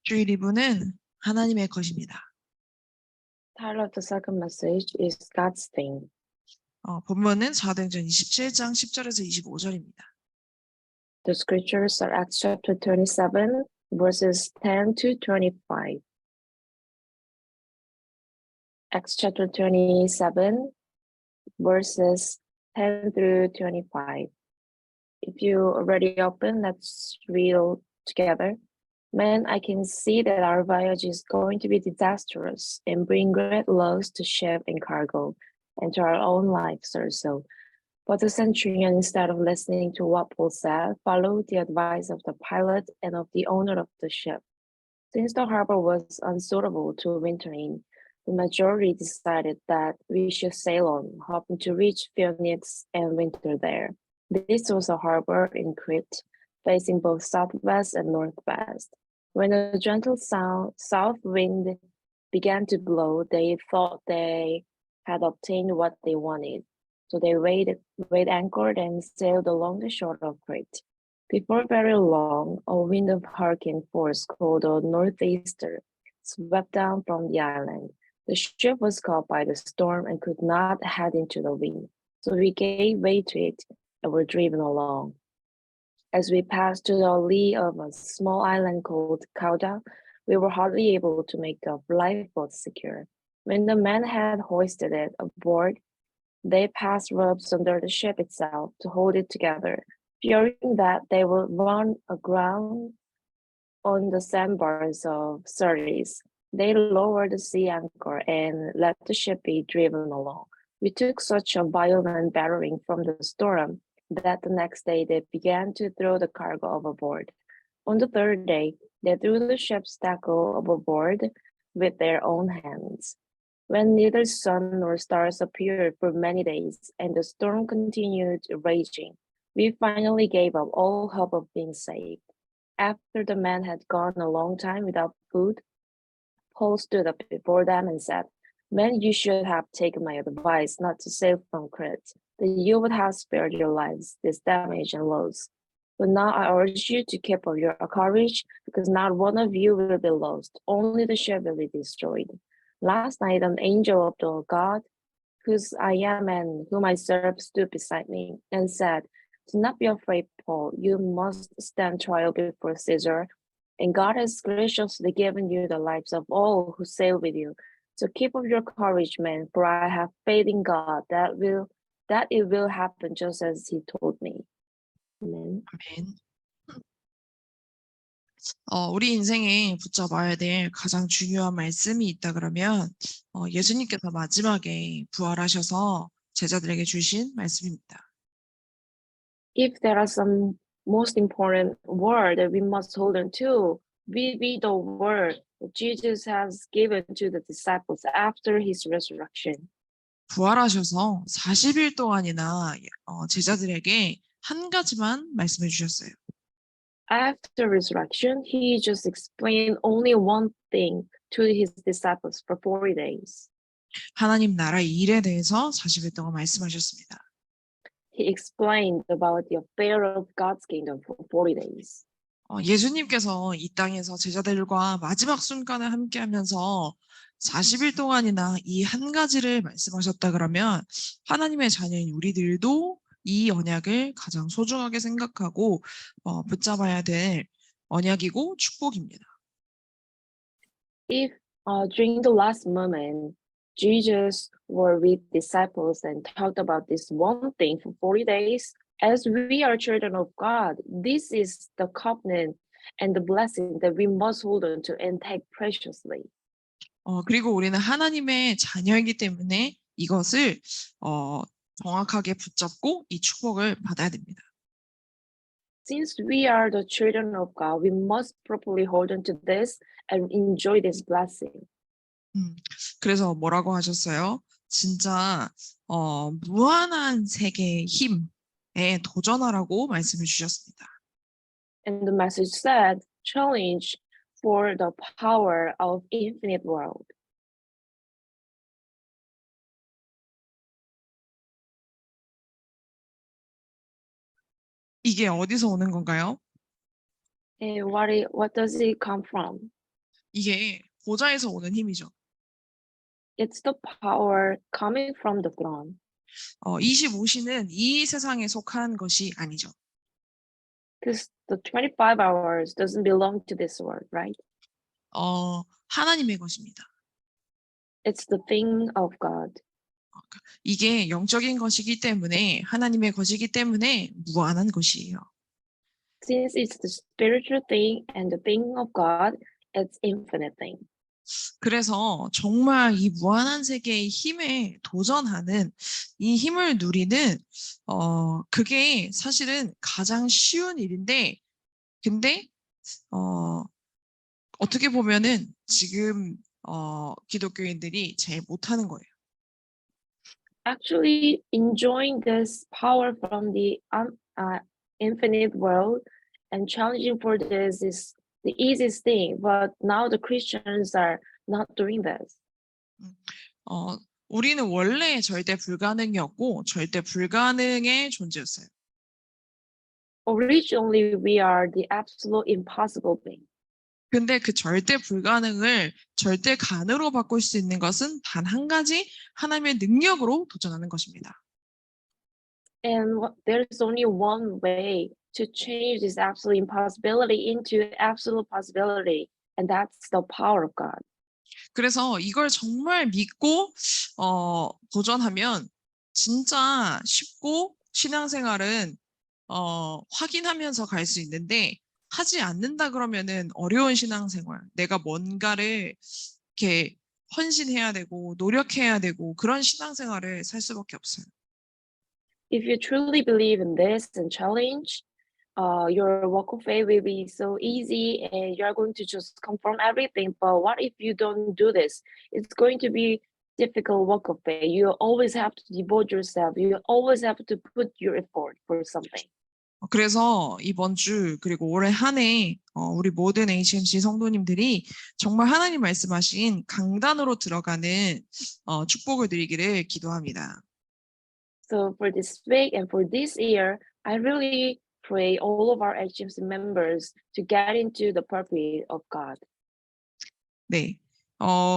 주일 2부는 하나님의 것입니다. Title of the second message is God's thing. 본문은 사도행전 27장 10절에서 25절입니다. The scriptures are Acts chapter 27, verses 10 to 25. Acts chapter 27, verses 10 through 25. If you already open, let's read all together. Man, I can see that our voyage is going to be disastrous and bring great loss to ship and cargo, and to our own lives also. But the centurion, instead of listening to what Paul said, followed the advice of the pilot and of the owner of the ship. Since the harbor was unsuitable to winter in, the majority decided that we should sail on, hoping to reach Phoenix and winter there. This was a harbor in Crete, facing both southwest and northwest. When a gentle south wind began to blow, they thought they had obtained what they wanted. So they weighed anchored and sailed along the shore of Crete. Before very long, a wind of hurricane force called a northeaster swept down from the island. The ship was caught by the storm and could not head into the wind, so we gave way to it and were driven along. As we passed to the lee of a small island called Cauda, we were hardly able to make the lifeboat secure. When the men had hoisted it aboard, they passed ropes under the ship itself to hold it together, fearing that they would run aground on the sandbars of Sardis. They lowered the sea anchor and let the ship be driven along. We took such a violent battering from the storm that the next day they began to throw the cargo overboard. On the third day, they threw the ship's tackle overboard with their own hands. When neither sun nor stars appeared for many days and the storm continued raging, we finally gave up all hope of being saved. After the men had gone a long time without food, Paul stood up before them and said, "Men, you should have taken my advice not to sail from Crete, that you would have spared your lives this damage and loss. But now I urge you to keep up your courage, because not one of you will be lost, only the ship will be destroyed." Last night, an angel of the God, whose I am and whom I serve, stood beside me and said, "Do not be afraid, Paul. You must stand trial before Caesar, and God has graciously given you the lives of all who sail with you. So keep up your courage, men, for I have faith in God that it will happen just as He told me." Amen. 아멘. 우리 인생에 붙잡아야 될 가장 중요한 말씀이 있다 그러면 예수님께서 마지막에 부활하셔서 제자들에게 주신 말씀입니다. If there are some most important word that we must hold on to, we be the word that Jesus has given to the disciples after His resurrection. 부활하셔서 40일 동안이나 제자들에게 한 가지만 말씀해 주셨어요. After resurrection, He just explained only one thing to His disciples for 40 days. 하나님 나라의 일에 대해서 40일 동안 말씀하셨습니다. He explained about the affair of God's kingdom for 40 days. 예수님께서 이 땅에서 제자들과 마지막 순간을 함께하면서 40일 동안이나 이 한 가지를 말씀하셨다 그러면 하나님의 자녀인 우리들도 이 언약을 가장 소중하게 생각하고 붙잡아야 될 언약이고 축복입니다. If during the last moment, Jesus were with disciples and talked about this one thing for 40 days, as we are children of God, this is the covenant and the blessing that we must hold on to and take preciously. 그리고 우리는 하나님의 자녀이기 때문에 이것을 정확하게 붙잡고 이 축복을 받아야 됩니다. Since we are the children of God, we must properly hold on to this and enjoy this blessing. 그래서 뭐라고 하셨어요? 진짜 무한한 세계의 힘에 도전하라고 말씀해 주셨습니다. And the message said, challenge for the power of infinite world. 이게 어디서 오는 건가요? And what does it come from? 이게 보좌에서 오는 힘이죠. It's the power coming from the throne. 25시는 이 세상에 속한 것이 아니죠. Because the 25 hours doesn't belong to this world, right? 하나님의 것입니다. It's the thing of God. 이게 영적인 것이기 때문에 하나님의 것이기 때문에 무한한 것이에요. Since it's the spiritual thing and the thing of God, it's infinite thing. 그래서 정말 이 무한한 세계의 힘에 도전하는 이 힘을 누리는 그게 사실은 가장 쉬운 일인데 근데 어떻게 보면은 지금 기독교인들이 제일 못하는 거예요. Actually, enjoying this power from the infinite world and challenging for this is the easiest thing. But now the Christians are not doing this. 우리는 원래 절대 불가능이었고 절대 불가능의 존재였어요. Originally, we are the absolute impossible thing. 근데 그 절대 불가능을 절대 가능으로 바꿀 수 있는 것은 단 한 가지 하나님의 능력으로 도전하는 것입니다. And there's only one way to change this absolute impossibility into absolute possibility, and that's the power of God. 그래서 이걸 정말 믿고 도전하면 진짜 쉽고 신앙생활은 확인하면서 갈 수 있는데 하지 않는다 그러면은 어려운 신앙생활, 내가 뭔가를 이렇게 헌신해야 되고 노력해야 되고 그런 신앙생활을 살 수밖에 없어요. If you truly believe in this and challenge, your walk of faith will be so easy and you're going to just confirm everything. But what if you don't do this? It's going to be difficult walk of faith. You always have to devote yourself. You always have to put your effort for something. 그래서 이번 주 그리고 올해 한 해 우리 모든 HMC 성도님들이 정말 하나님 말씀하신 강단으로 들어가는 축복을 누리기를 기도합니다. So for this week and for this year, I really pray all of our HMC members to get into the purpose of God. 네,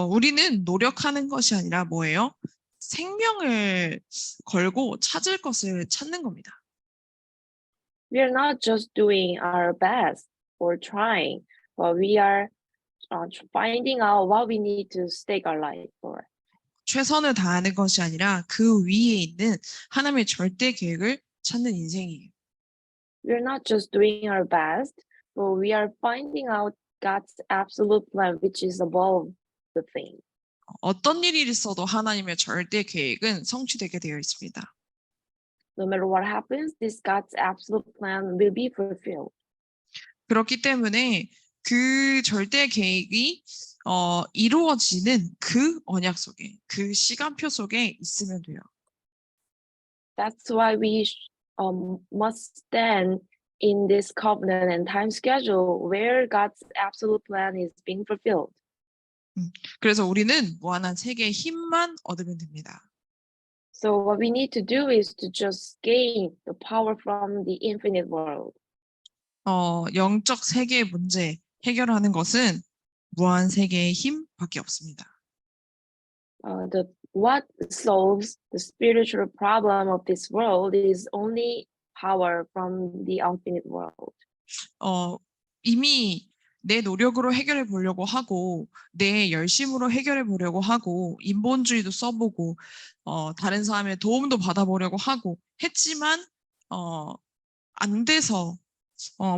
우리는 노력하는 것이 아니라 뭐예요? 생명을 걸고 찾을 것을 찾는 겁니다. We are not just doing our best or trying, but we are finding out what we need to stake our life for. 최선을 다하는 것이 아니라 그 위에 있는 하나님의 절대 계획을 찾는 인생이에요. We are not just doing our best, but we are finding out God's absolute plan, which is above the thing. 어떤 일이 있어도 하나님의 절대 계획은 성취되게 되어 있습니다. No matter what happens, this God's absolute plan will be fulfilled. 그렇기 때문에 그 절대 계획이 이루어지는 그 언약 속에, 그 시간표 속에 있으면 돼요. That's why we must stand in this covenant and time schedule where God's absolute plan is being fulfilled. 그래서 우리는 무한한 세계의 힘만 얻으면 됩니다. So what we need to do is to just gain the power from the infinite world. 영적 세계의 문제 해결하는 것은 무한 세계의 힘밖에 없습니다. What solves the spiritual problem of this world is only power from the infinite world. 이미 내 노력으로 해결해 보려고 하고 내 열심으로 해결해 보려고 하고 인본주의도 써보고 다른 사람의 도움도 받아보려고 하고 했지만 안 돼서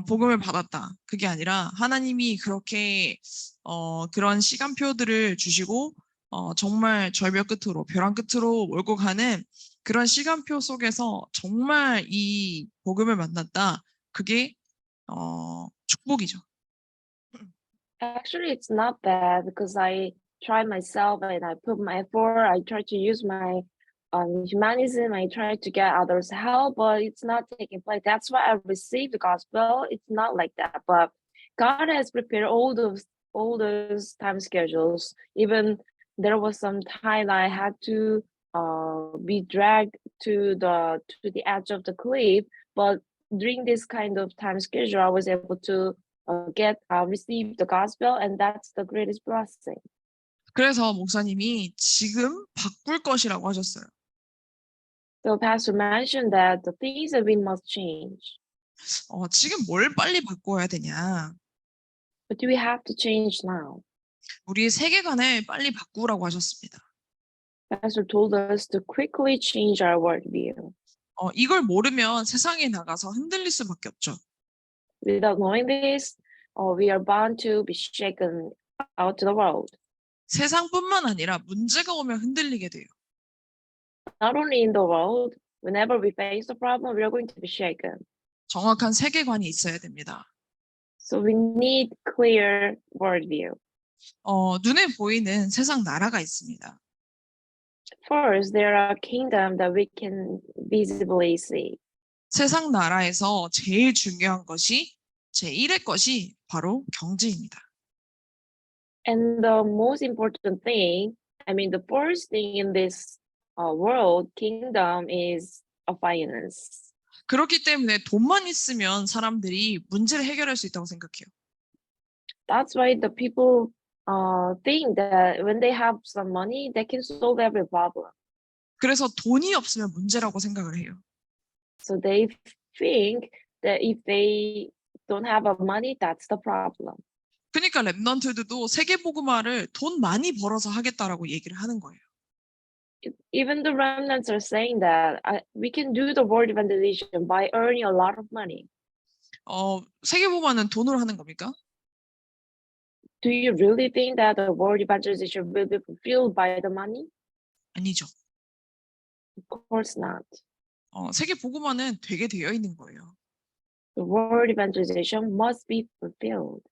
복음을 받았다. 그게 아니라 하나님이 그렇게 그런 시간표들을 주시고 정말 절벽 끝으로 벼랑 끝으로 몰고 가는 그런 시간표 속에서 정말 이 복음을 만났다. 그게 축복이죠. Actually, it's not bad because I try myself and I put my effort. I try to use my humanism. I try to get others help, but it's not taking place. That's why I received the gospel. It's not like that, but God has prepared all those time schedules. Even there was some time I had to be dragged to the edge of the cliff, but during this kind of time schedule, I was able to receive the gospel, and that's the greatest blessing. 그래서 목사님이 지금 바꿀 것이라고 하셨어요. So Pastor mentioned that the things that we must change. 지금 뭘 빨리 바꿔야 되냐? What do we have to change now? 우리의 세계관을 빨리 바꾸라고 하셨습니다. Pastor told us to quickly change our worldview. 이걸 모르면 세상에 나가서 흔들릴 수밖에 없죠. Without knowing this, we are bound to be shaken out to the world. 세상뿐만 아니라 문제가 오면 흔들리게 돼요. Not only in the world, whenever we face a problem, we are going to be shaken. 정확한 세계관이 있어야 됩니다. So we need clear worldview. 눈에 보이는 세상 나라가 있습니다. First, there are kingdoms that we can visibly see. 세상 나라에서 제일 중요한 것이 제1의 것이 바로 경제입니다. And the most important thing, the first thing in this world kingdom is a finance. 그렇기 때문에 돈만 있으면 사람들이 문제를 해결할 수 있다고 생각해요. That's why the people think that when they have some money, they can solve every problem. 그래서 돈이 없으면 문제라고 생각을 해요. So they think that if they don't have money, that's the problem. 그러니까 랩넌트들도 세계복음화를 돈 많이 벌어서 하겠다라고 얘기를 하는 거예요. Even the remnants are saying that we can do the world evangelization by earning a lot of money. 세계복음화는 돈으로 하는 겁니까? Do you really think that the world evangelization will be fulfilled by the money? 아니죠. Of course not. 세계복음화는 되게 되어 있는 거예요. The world evangelization must be fulfilled.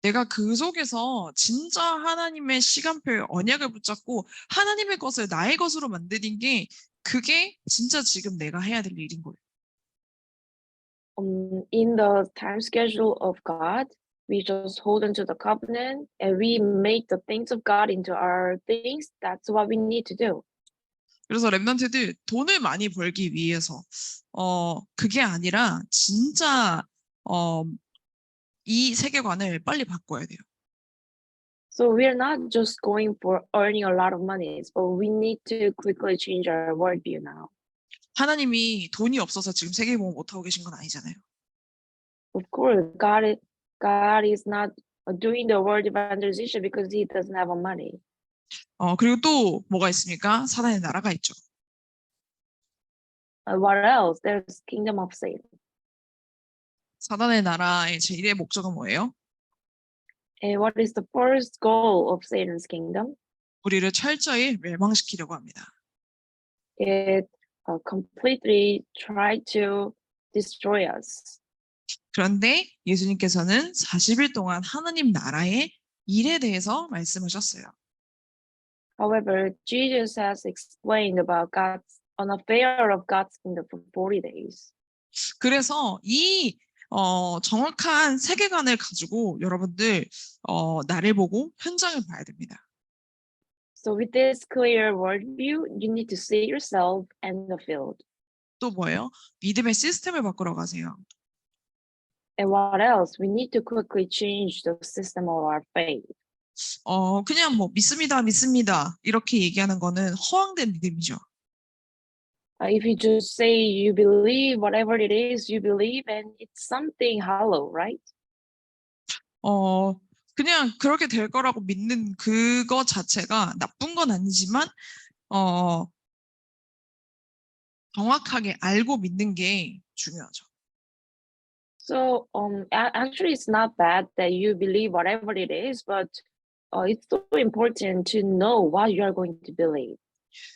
내가 그 속에서 진짜 하나님의 시간표에 언약을 붙잡고 하나님의 것을 나의 것으로 만드는 게 그게 진짜 지금 내가 해야 될 일인 거예요. In the time schedule of God, we just hold on to the covenant and we make the things of God into our things. That's what we need to do. 그래서 랩넌트들 돈을 많이 벌기 위해서 그게 아니라 진짜 이 세계관을 빨리 바꿔야 돼요. So we're not just going for earning a lot of money, but we need to quickly change our worldview now. 하나님이 돈이 없어서 지금 세계복음 못 하고 계신 건 아니잖아요. Of course, God is not doing the world evangelization because He doesn't have money. 그리고 또 뭐가 있습니까? 사단의 나라가 있죠. What else? There's kingdom of Satan. 사단의 나라의 제1의 목적은 뭐예요? And what is the first goal of Satan's kingdom? 우리를 철저히 멸망시키려고 합니다. It completely tried to destroy us. 그런데 예수님께서는 40일 동안 하나님 나라의 일에 대해서 말씀하셨어요. However, Jesus has explained about an affair of God's kingdom for 40 days. 그래서 이 정확한 세계관을 가지고 여러분들 나를 보고 현장을 봐야 됩니다. So with this clear worldview, you need to see yourself in the field. 또 뭐예요? 믿음의 시스템을 바꾸러 가세요. And what else? We need to quickly change the system of our faith. 그냥 뭐 믿습니다 이렇게 얘기하는 거는 허황된 믿음이죠. If you just say you believe whatever it is you believe, and it's something hollow, right? 그냥 그렇게 될 거라고 믿는 그거 자체가 나쁜 건 아니지만 정확하게 알고 믿는 게 중요하죠. So actually it's not bad that you believe whatever it is, but it's so important to know what you are going to believe.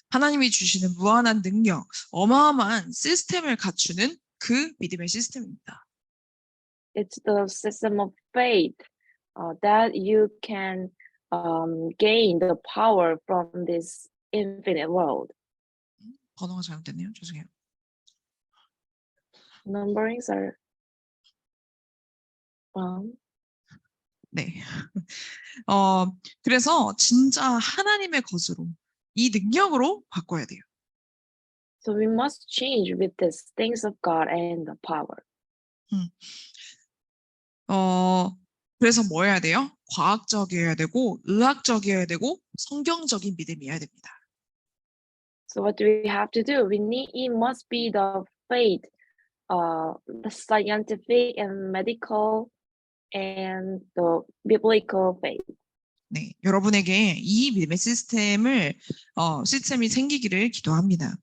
하나님이 주시는 무한한 능력, 어마어마한 시스템을 갖추는 그 믿음의 시스템입니다. It's the system of faith that you can gain the power from this infinite world. 번호가 잘못됐네요. 죄송해요. Numberings are wrong. 네. 그래서 진짜 하나님의 것으로 이 능력으로 바꿔야 돼요. So we must change with these things of God and the power. 그래서 뭐 해야 돼요? 과학적이어야 되고, 의학적이어야 되고, 성경적인 믿음이어야 됩니다. So what do we have to do? It must be the faith, the scientific and medical and the biblical faith. 네, 여러분에게 이 믿음의 시스템이 생기기를 기도합니다.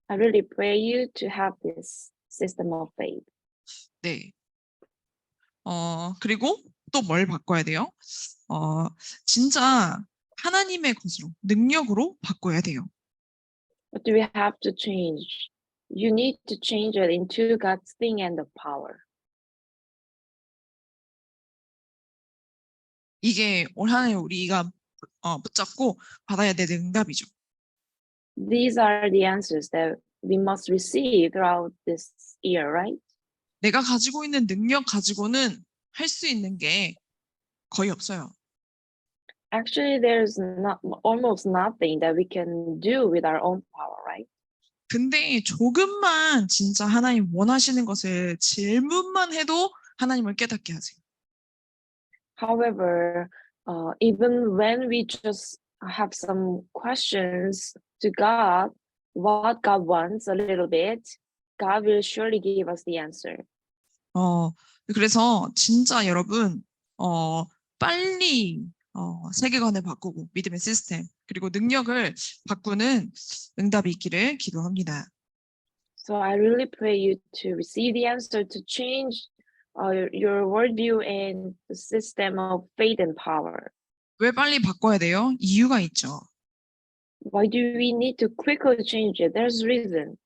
I really pray you to have this system of faith. 네. 그리고 또 뭘 바꿔야 돼요? 진짜 하나님의 것으로, 능력으로 바꿔야 돼요. What do we have to change? You need to change it into God's thing and the power. 이게 올 한 해 우리가 붙잡고 받아야 될 응답이죠. These are the answers that we must receive throughout this year, right? 내가 가지고 있는 능력 가지고는 할 수 있는 게 거의 없어요. Actually, there's almost nothing that we can do with our own power, right? 근데 조금만 진짜 하나님 원하시는 것을 질문만 해도 하나님을 깨닫게 하세요. However, even when we just have some questions to God, what God wants a little bit, God will surely give us the answer. 그래서 진짜 여러분 빨리 세계관을 바꾸고 믿음의 시스템 그리고 능력을 바꾸는 응답이 있기를 기도합니다. So I really pray you to receive the answer to change your worldview and the system of faith and power. 왜 빨리 바꿔야 돼요? 이유가 있죠. Why do we need to quickly change it? There's reason.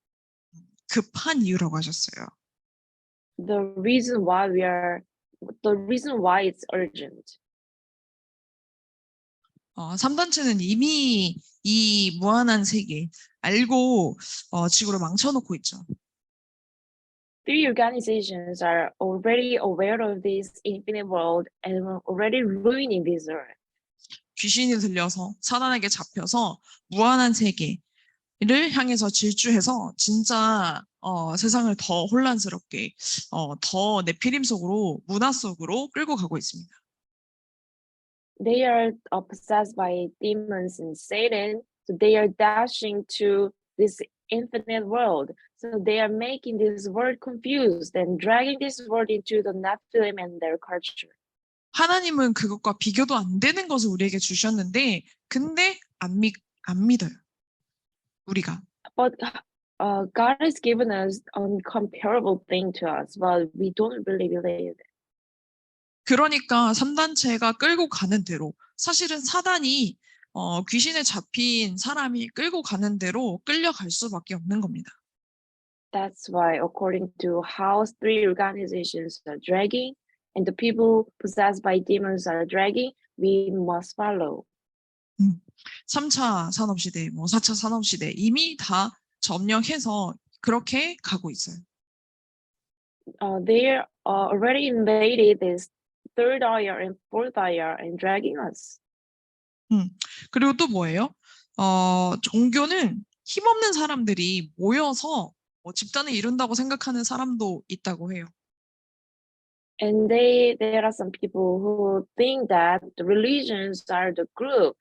급한 이유라고 하셨어요. The reason why it's urgent. 3단체는 이미 이 무한한 세계 알고 지구를 망쳐놓고 있죠. Three organizations are already aware of this infinite world and are already ruining this earth. 귀신이 들려서 사단에게 잡혀서 무한한 세계를 향해서 질주해서 진짜 세상을 더 혼란스럽게 더 네피림 속으로 문화 속으로 끌고 가고 있습니다. They are possessed by demons and Satan, so they are dashing to this infinite world. So they are making this world confused and dragging this world into the Nephilim and their culture. 하나님은 그것과 비교도 안 되는 것을 우리에게 주셨는데 근데 안 믿어요. 우리가. But God has given us uncomparable thing to us, but we don't really believe it. 그러니까 3단체가 끌고 가는 대로 사실은 사단이 귀신에 잡힌 사람이 끌고 가는 대로 끌려갈 수밖에 없는 겁니다. That's why, according to how three organizations are dragging and the people possessed by demons are dragging, we must follow. 3차 산업시대, 4차 산업시대 이미 다 점령해서 그렇게 가고 있어요. They already invaded this third eye and fourth eye and dragging us. 그리고 또 뭐예요? 종교는 힘없는 사람들이 모여서 집단을 이룬다고 생각하는 사람도 있다고 해요. And there are some people who think that the religions are the group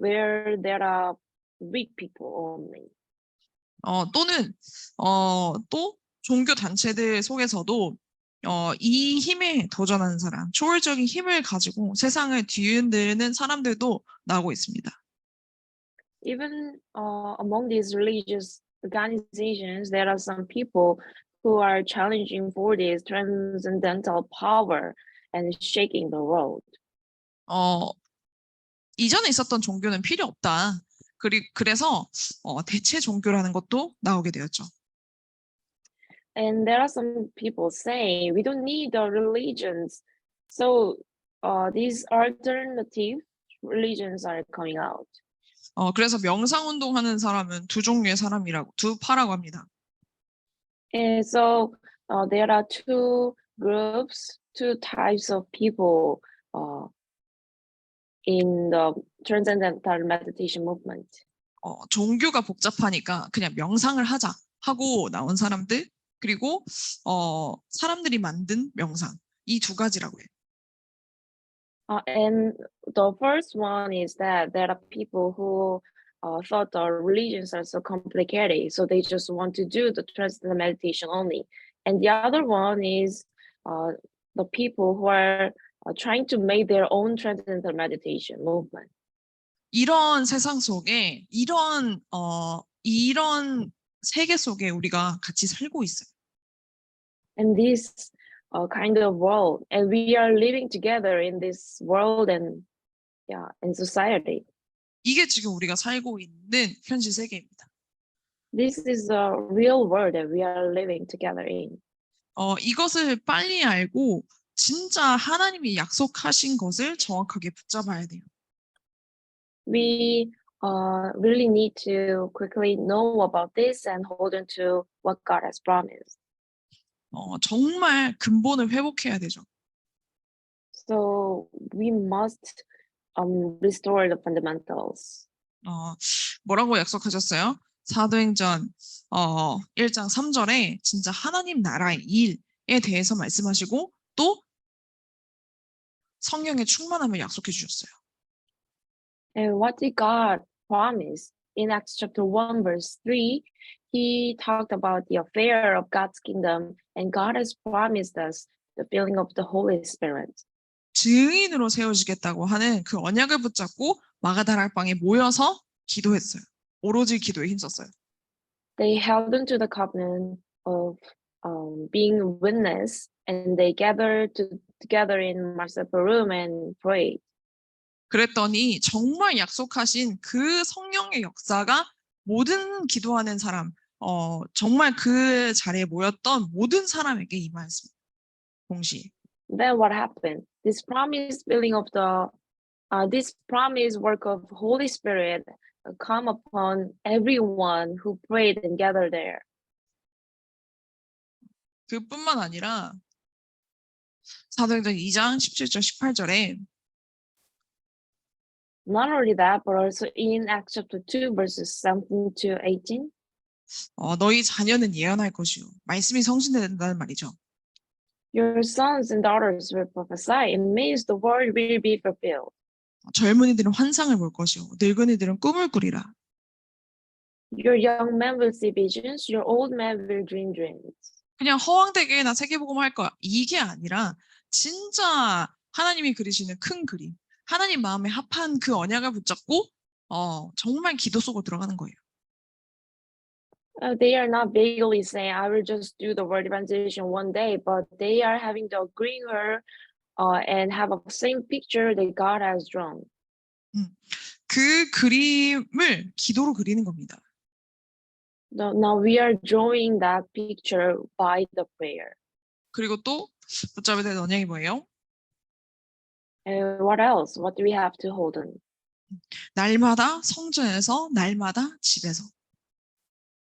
where there are weak people only. 또는 또 종교 단체들 속에서도 이 힘에 도전하는 사람, 초월적인 힘을 가지고 세상을 뒤흔드는 사람들도 나오고 있습니다. Even among these religious organizations, there are some people who are challenging for this transcendental power and shaking the world. 이전에 있었던 종교는 필요 없다. 그래서 대체 종교라는 것도 나오게 되었죠. And there are some people saying we don't need the religions. So these alternative religions are coming out. 그래서 명상운동하는 사람은 두 종류의 사람이라고, 두 파라고 합니다. And so there are two groups, two types of people in the transcendental meditation movement. 종교가 복잡하니까 그냥 명상을 하자 하고 나온 사람들, 그리고 사람들이 만든 명상, 이 두 가지라고 해요. And the first one is that there are people who thought our religions are so complicated, so they just want to do the transcendental meditation only. And the other one is the people who are trying to make their own transcendental meditation movement. 이런 세상 속에 이런 세계 속에 우리가 같이 살고 있어요. And this kind of world, and we are living together in this world and in society. 이게 지금 우리가 살고 있는 현실 세계입니다. This is a real world that we are living together in. 이것을 빨리 알고 진짜 하나님이 약속하신 것을 정확하게 붙잡아야 돼요. We really need to quickly know about this and hold on to what God has promised. 정말 근본을 회복해야 되죠. So we must restore the fundamentals. 뭐라고 약속하셨어요? 사도행전 1장 3절에 진짜 하나님 나라의 일에 대해서 말씀하시고 또 성령의 충만함을 약속해 주셨어요. And what did God promise? In Acts chapter 1, verse 3, he talked about the affair of God's kingdom, and God has promised us the filling of the Holy Spirit. 증인으로 세워주겠다고 하는 그 언약을 붙잡고 마가다락방에 모여서 기도했어요. 오로지 기도에 힘썼어요. They held on to the covenant of being witness, and they gathered together in Martha's room and prayed. 그랬더니 정말 약속하신 그 성령의 역사가 모든 기도하는 사람, 정말 그 자리에 모였던 모든 사람에게 임하였습니다. 동시에. Then what happened? This promised filling of this promised work of Holy Spirit come upon everyone who prayed and gathered there. 그뿐만 아니라 사도행전 2장 17절 18절에 Not only that, but also in Acts chapter 2, verses 17 to 18. 너희 자녀는 예언할 것이요. 말씀이 성취된다는 말이죠. Your sons and daughters will prophesy. It means the word will be fulfilled. 젊은이들은 환상을 볼 것이요. 늙은이들은 꿈을 꾸리라. Your young men will see visions. Your old men will dream dreams. 그냥 허황되게 나 세계복음 할 거야. 이게 아니라 진짜 하나님이 그리시는 큰 그림. 하나님 마음에 합한 그 언약을 붙잡고 정말 기도 속으로 들어가는 거예요. They are not vaguely saying, I will just do the word evangelization one day, but they are having to agree her and have a same picture that God has drawn. 그 그림을 기도로 그리는 겁니다. Now we are drawing that picture by the prayer. 그리고 또 붙잡아야 되는 언약이 뭐예요? And what else? What do we have to hold on? 날마다 성전에서, 날마다 집에서.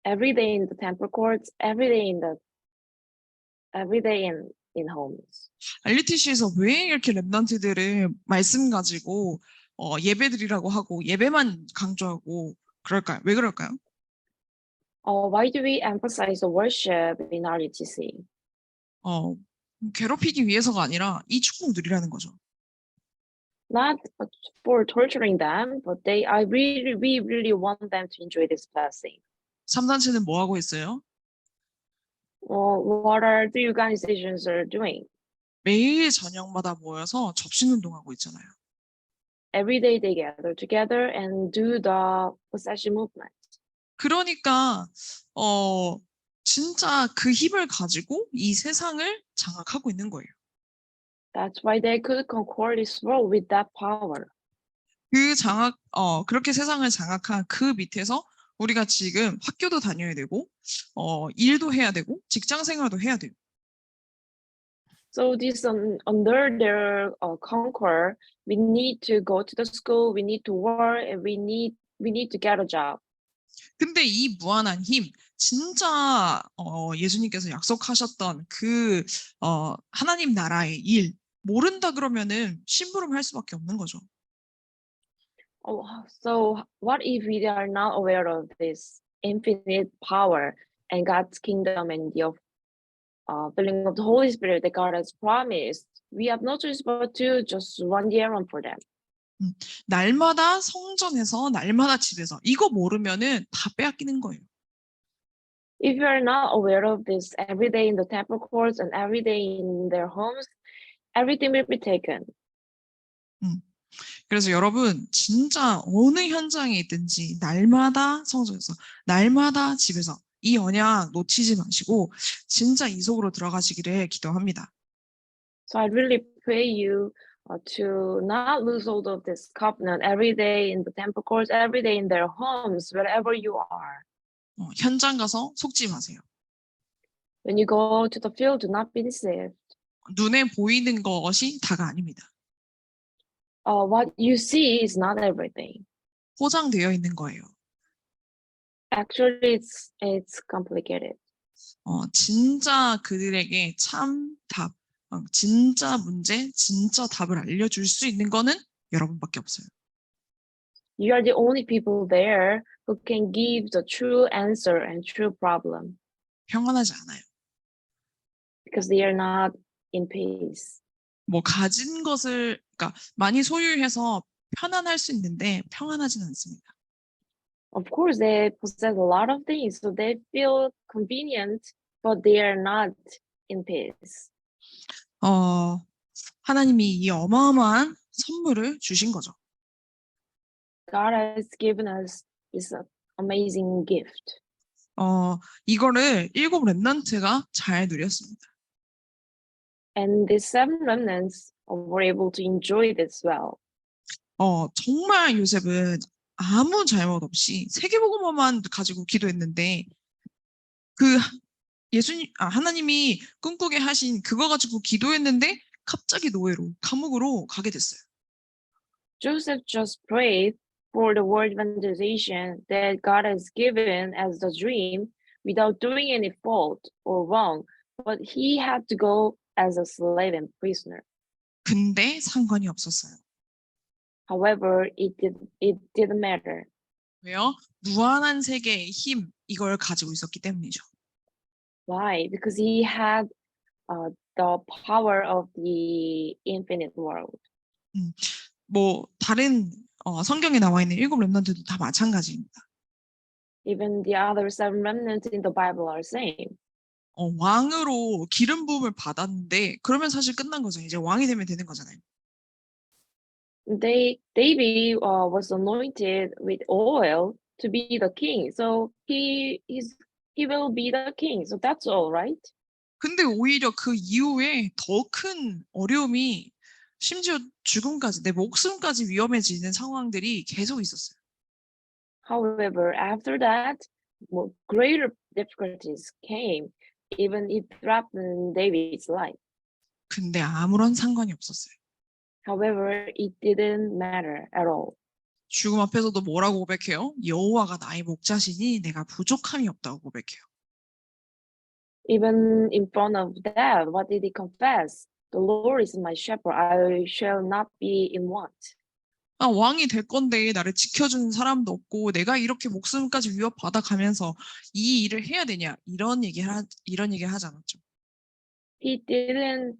Every day in the temple courts, every day in homes. RUTC에서 왜 이렇게 랩런트들을 말씀 가지고 예배드리라고 하고 예배만 강조하고 그럴까요? 왜 그럴까요? Why do we emphasize the worship in RUTC? 괴롭히기 위해서가 아니라 이 축복 누리라는 거죠. Not for torturing them, but we really want them to enjoy this blessing. 3단체는 뭐 하고 있어요? What are the organizations are doing? 매일 저녁마다 모여서 접신운동하고 있잖아요. Every day they gather together and do the possession movement. 그러니까 진짜 그 힘을 가지고 이 세상을 장악하고 있는 거예요. That's why they could conquer this world with that power. 그렇게 세상을 장악한 그 밑에서 우리가 지금 학교도 다녀야 되고, 일도 해야 되고, 직장 생활도 해야 돼요. So this under their conquer, we need to go to the school, we need to work, and we need to get a job. 근데 이 무한한 힘, 진짜 예수님께서 약속하셨던 그 하나님 나라의 일 모른다 그러면은 심부름할 수밖에 없는 거죠. So what if we are not aware of this infinite power and God's kingdom and the filling of the Holy Spirit that God has promised? we have no choice but to just run the errand for them. 날마다 성전에서 날마다 집에서 이거 모르면은 다 빼앗기는 거예요. If you are not aware of this every day in the temple courts and every day in their homes, everything will be taken. 그래서 여러분 진짜 어느 현장에 있든지 날마다 성전에서 날마다 집에서 이 언약 놓치지 마시고 진짜 이 속으로 들어가시기를 기도합니다. So I really pray you to not lose hold of this covenant every day in the temple courts, every day in their homes, wherever you are. 현장 가서 속지 마세요. When you go to the field, do not be deceived. 눈에 보이는 것이 다가 아닙니다. What you see is not everything. 포장되어 있는 거예요. Actually, it's complicated. 진짜 그들에게 참 답, 진짜 문제, 진짜 답을 알려줄 수 있는 거는 여러분밖에 없어요. You are the only people there who can give the true answer and true problem 평안하지 않아요. because they are not in peace. 뭐 가진 것을 그러니까 많이 소유해서 편안할 수 있는데 평안하지는 않습니다. Of course, they possess a lot of things, so they feel convenient, but they are not in peace. 하나님이 이 어마어마한 선물을 주신 거죠. God has given us this amazing gift. 이거를 7 렘넌트가 잘 누렸습니다. And the 7 remnants were able to enjoy this well. 정말 요셉은 아무 잘못 없이 세계복음만 가지고 기도했는데 그 하나님이 꿈꾸게 하신 그거 가지고 기도했는데 갑자기 노예로 감옥으로 가게 됐어요. Joseph just prayed for the word evangelization that God has given as the dream without doing any fault or wrong, but he had to go as a slave and prisoner. 근데 상관이 없었어요. However, it didn't matter. 왜요? 무한한 세계의 힘 이걸 가지고 있었기 때문이죠. Why? Because he had the power of the infinite world. 뭐 다른 성경에 나와 있는 7 렘넌트도 다 마찬가지입니다. Even the other 7 remnants in the Bible are same. 왕으로 기름 부음을 받았는데 그러면 사실 끝난 거죠. 이제 왕이 되면 되는 거잖아요. David was anointed with oil to be the king, so he will be the king. So that's all right. 근데 오히려 그 이후에 더 큰 어려움이 심지어 죽음까지 내 목숨까지 위험해지는 상황들이 계속 있었어요. However, after that, more greater difficulties came, even it threatened David's life. 근데 아무런 상관이 없었어요. However, it didn't matter at all. 죽음 앞에서도 뭐라고 고백해요? 여호와가 나의 목자시니 내가 부족함이 없다고 고백해요. Even in front of death, what did he confess? The Lord is my shepherd, I shall not be in want. 왕이 될 건데 나를 지켜주는 사람도 없고 내가 이렇게 목숨까지 위협받아 가면서 이 일을 해야 되냐 이런 얘기를 하지 않았죠. He didn't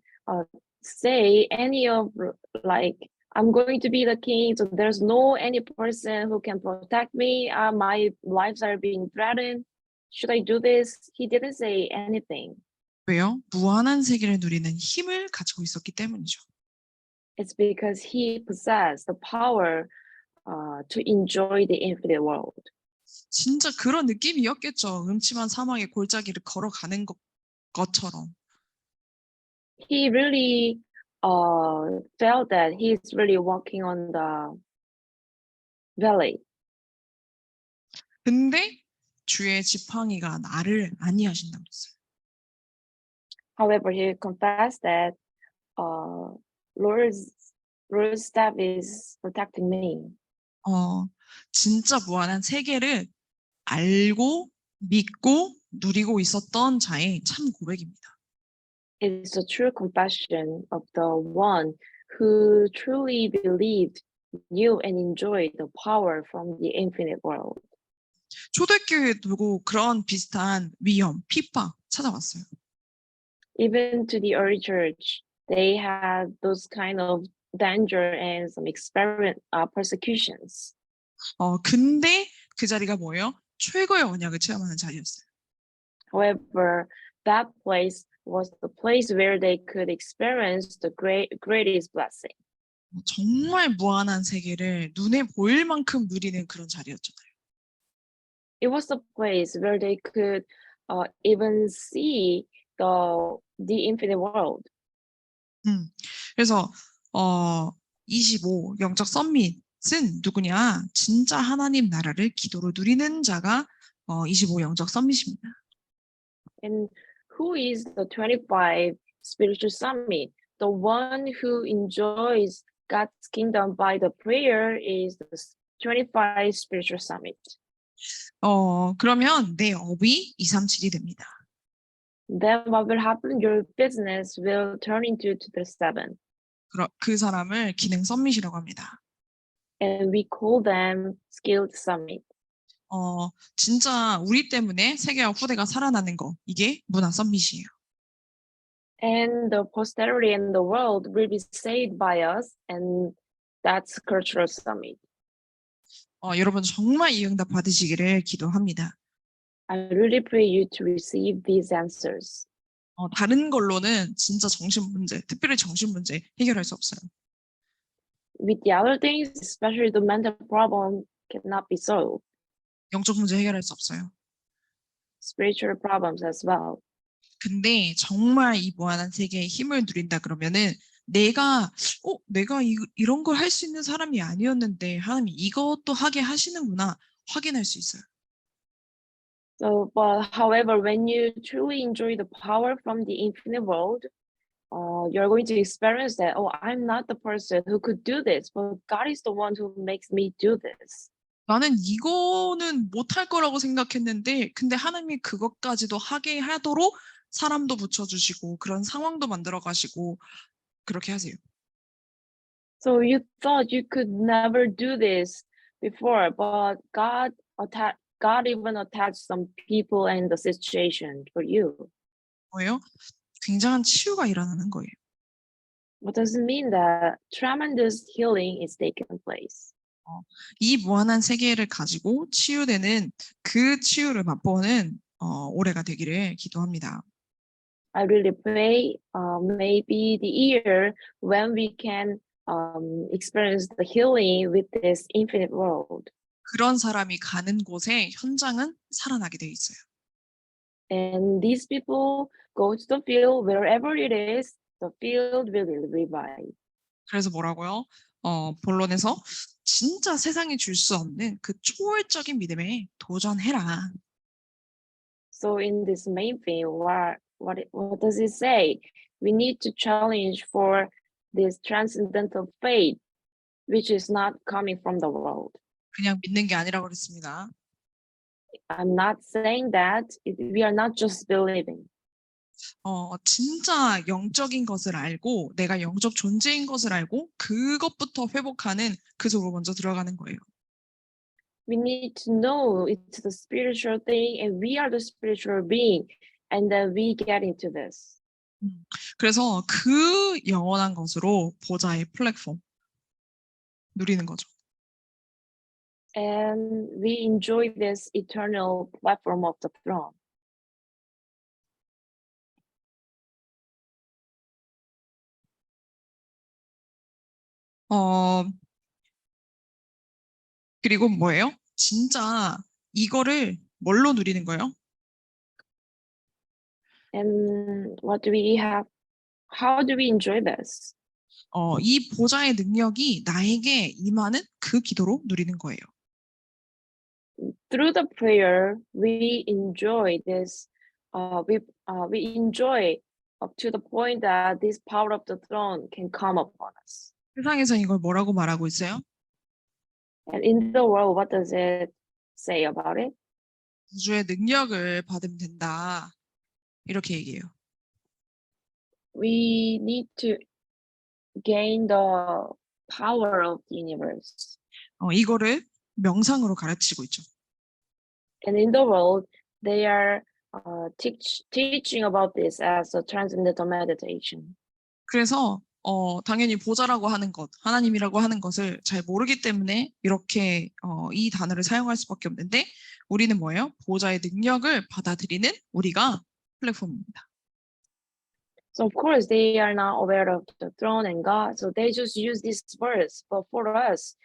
say any of like, I'm going to be the king, so there's no any person who can protect me. My lives are being threatened. Should I do this? He didn't say anything. 왜요? 무한한 세계를 누리는 힘을 가지고 있었기 때문이죠. It's because he possessed the power to enjoy the infinite world. 진짜 그런 느낌이었겠죠. 음침한 사막의 골짜기를 걸어가는 것처럼. He really felt that he's really walking on the valley. 근데 주의 지팡이가 나를 안위하신다고 했어요. However, he confessed that Lord's staff is protecting me. 진짜 무한한 세계를 알고 믿고 누리고 있었던 자의 참 고백입니다. It's a true confession of the one who truly believed, knew, and enjoyed the power from the infinite world. 초대교회도 그런 비슷한 위험, 핍박 찾아왔어요. Even to the early church, they had those kind of danger and some persecutions. 근데 그 자리가 뭐예요? 최고의 언약을 체험하는 자리였어요. However, that place was the place where they could experience the greatest blessing. 정말 무한한 세계를 눈에 보일 만큼 누리는 그런 자리였잖아요. It was the place where they could even see the infinite world. 그래서 25 영적 썸밋은 누구냐? 진짜 하나님 나라를 기도로 누리는 자가 25 영적 썸밋입니다. And who is the 25 spiritual summit? The one who enjoys God's kingdom by the prayer is the 25 spiritual summit. 그러면 내 업이 237이 됩니다. Then what will happen? Your business will turn into the 7. 그 사람을 기능 썸밋이라고 합니다. And we call them skilled summit. 진짜 우리 때문에 세계와 후대가 살아나는 거, 이게 문화 썸밋이에요. And the posterity and the world will be saved by us, and that's cultural summit. 여러분 정말 이 응답 받으시기를 기도합니다. I really pray you to receive these answers. 다른 걸로는 진짜 정신 문제, 특별히 정신 문제 해결할 수 없어요. With the other things, especially the mental problem, cannot be solved. 영적 문제 해결할 수 없어요. Spiritual problems as well. 근데 정말 이 무한한 세계의 힘을 누린다 그러면은 내가 이런 걸 할 수 있는 사람이 아니었는데 하나님이 이것도 하게 하시는구나 확인할 수 있어요. So, but however, when you truly enjoy the power from the infinite world, you're going to experience that, oh, I'm not the person who could do this, but God is the one who makes me do this. 나는 이거는 못할 거라고 생각했는데 근데 하나님이 그것까지도 하게 하도록 사람도 붙여주시고 그런 상황도 만들어 가시고 그렇게 하세요. So you thought you could never do this before, but God even attached some people and the situation for you. 뭐예요? 굉장한 치유가 일어나는 거예요. What does it mean that tremendous healing is taking place? 이 무한한 세계를 가지고 치유되는 그 치유를 맛보는 올해가 되기를 기도합니다. I really pray maybe the year when we can experience the healing with this infinite world. 그런 사람이 가는 곳에 현장은 살아나게 돼 있어요. And these people go to the field, wherever it is, the field will be revived. 그래서 뭐라고요? 본론에서 진짜 세상이 줄 수 없는 그 초월적인 믿음에 도전해라. So in this main thing, what does it say? We need to challenge for this transcendental faith, which is not coming from the world. 그냥 믿는 게 아니라고 그랬습니다. I'm not saying that we are not just believing. 진짜 영적인 것을 알고 내가 영적 존재인 것을 알고 그것부터 회복하는 그 속으로 먼저 들어가는 거예요. We need to know it's the spiritual thing and we are the spiritual being, and then we get into this. 그래서 그 영원한 것으로 보좌의 플랫폼 누리는 거죠. And we enjoy this eternal platform of the throne. 그리고 뭐예요? 진짜 이거를 뭘로 누리는 거예요? And what do we have? How do we enjoy this? 이 보좌의 능력이 나에게 임하는 그 기도로 누리는 거예요. Through the prayer, we enjoy this. We enjoy up to the point that this power of the throne can come upon us. 세상에서 이걸 뭐라고 말하고 있어요? And in the world, what does it say about it? 우주의 능력을 받으면 된다. 이렇게 얘기해요. We need to gain the power of the universe. 이거를 명상으로 가르치고 있죠. And in the world, they are teaching about this as a transcendental meditation. 그래서 당연히 보좌라고 하는 것, 하나님이라고 하는 것을 잘 모르기 때문에 이렇게 이 단어를 사용할 수밖에 없는데 우리는 뭐예요? 보좌의 능력을 받아들이는 우리가 플랫폼입니다. So of course they are not aware of the throne and God, so they just use this verse. But for us,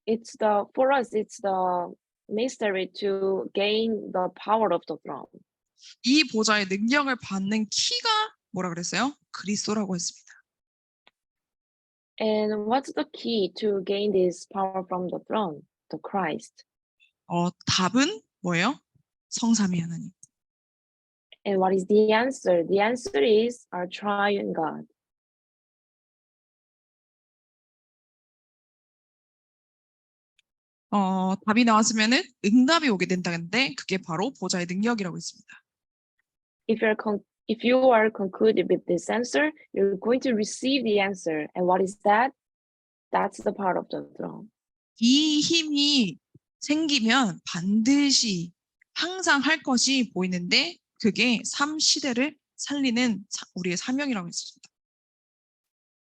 it's the mystery to gain the power of the throne. 이 보좌의 능력을 받는 키가 뭐라 그랬어요? 그리스도라고 했습니다. And what's the key to gain this power from the throne? The Christ. 답은 뭐예요? 성삼위 하나님. And what is the answer? The answer is our triune God. 답이 나왔으면은 응답이 오게 된다는데 그게 바로 보좌의 능력이라고 했습니다. If you are concluded with this answer, you're going to receive the answer. And what is that? That's the part of the throne. 이 힘이 생기면 반드시 항상 할 것이 보이는데 그게 삶 시대를 살리는 우리의 사명이라고 했습니다.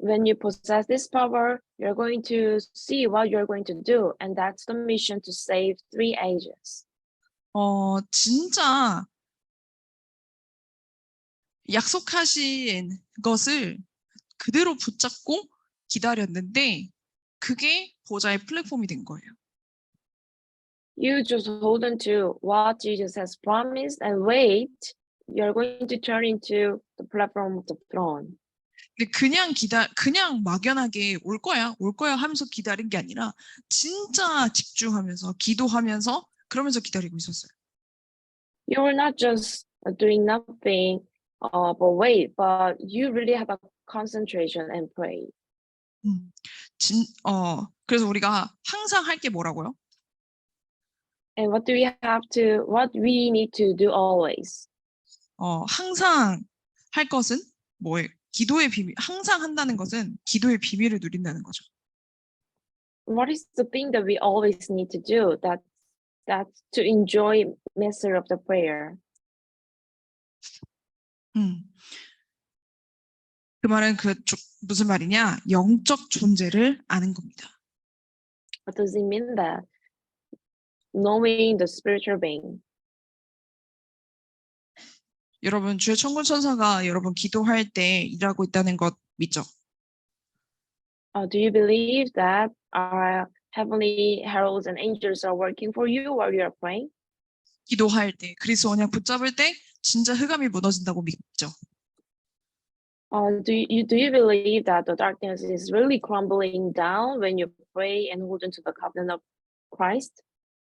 When you possess this power, you're going to see what you're going to do. And that's the mission to save 3 ages. 진짜 약속하신 것을 그대로 붙잡고 기다렸는데 그게 보좌의 플랫폼이 된 거예요. You just hold on to what Jesus has promised and wait. You're going to turn into the platform of the throne. 근데 그냥 막연하게 올 거야 하면서 기다린 게 아니라 진짜 집중하면서 기도하면서 그러면서 기다리고 있었어요. You were not just doing nothing, but wait, but you really have a concentration and pray. 그래서 우리가 항상 할 게 뭐라고요? And what we need to do always? 항상 할 것은 뭐예요? 기도의 비밀, 항상 한다는 것은 기도의 비밀을 누린다는 거죠. What is the thing that we always need to do? That's to enjoy master of the prayer. 그 말은 무슨 말이냐? 영적 존재를 아는 겁니다. What does it mean that? Knowing the spiritual being. 여러분, 주의 천군 천사가 여러분 기도할 때 일하고 있다는 것 믿죠? Do you believe that our heavenly heralds and angels are working for you while you are praying? 기도할 때, 그리스도 언약 붙잡을 때 진짜 흑암이 무너진다고 믿죠? Do you believe that the darkness is really crumbling down when you pray and hold on to the covenant of Christ?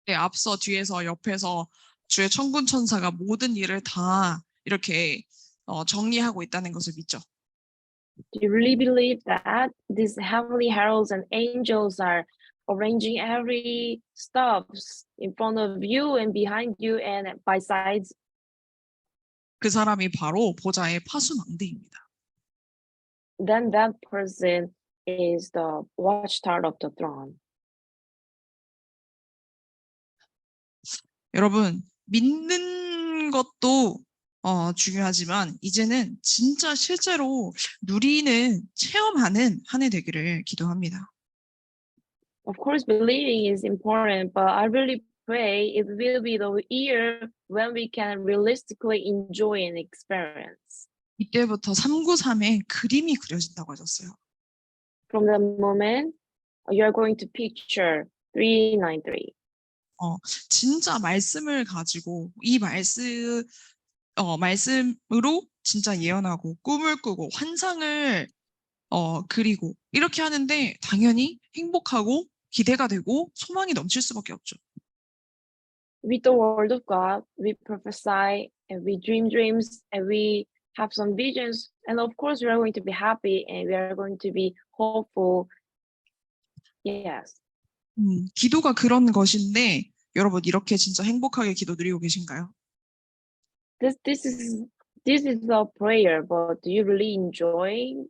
네, 앞서 뒤에서 옆에서 주의 천군 천사가 모든 일을 다 이렇게 정리하고 있다는 것을 믿죠? Do you really believe that these heavenly heralds and angels are arranging every stuff in front of you and behind you and by sides? 그 사람이 바로 보좌의 파수망대입니다. Then that person is the watchtower of the throne. 여러분, 믿는 것도 중요하지만 이제는 진짜 실제로 누리는, 체험하는 한 해 되기를 기도합니다. Of course, believing is important, but I really pray it will be the year when we can realistically enjoy and experience. 이때부터 393의 그림이 그려진다고 하셨어요. From the moment you're going to picture 393. 진짜 말씀을 가지고 이 말씀으로 진짜 예언하고 꿈을 꾸고 환상을 그리고 이렇게 하는데 당연히 행복하고 기대가 되고 소망이 넘칠 수밖에 없죠. With the word of God, we prophesy and we dream dreams and we have some visions. And of course, we are going to be happy and we are going to be hopeful. Yes. 기도가 그런 것인데 여러분 이렇게 진짜 행복하게 기도 드리고 계신가요? This is a prayer, but are you really enjoying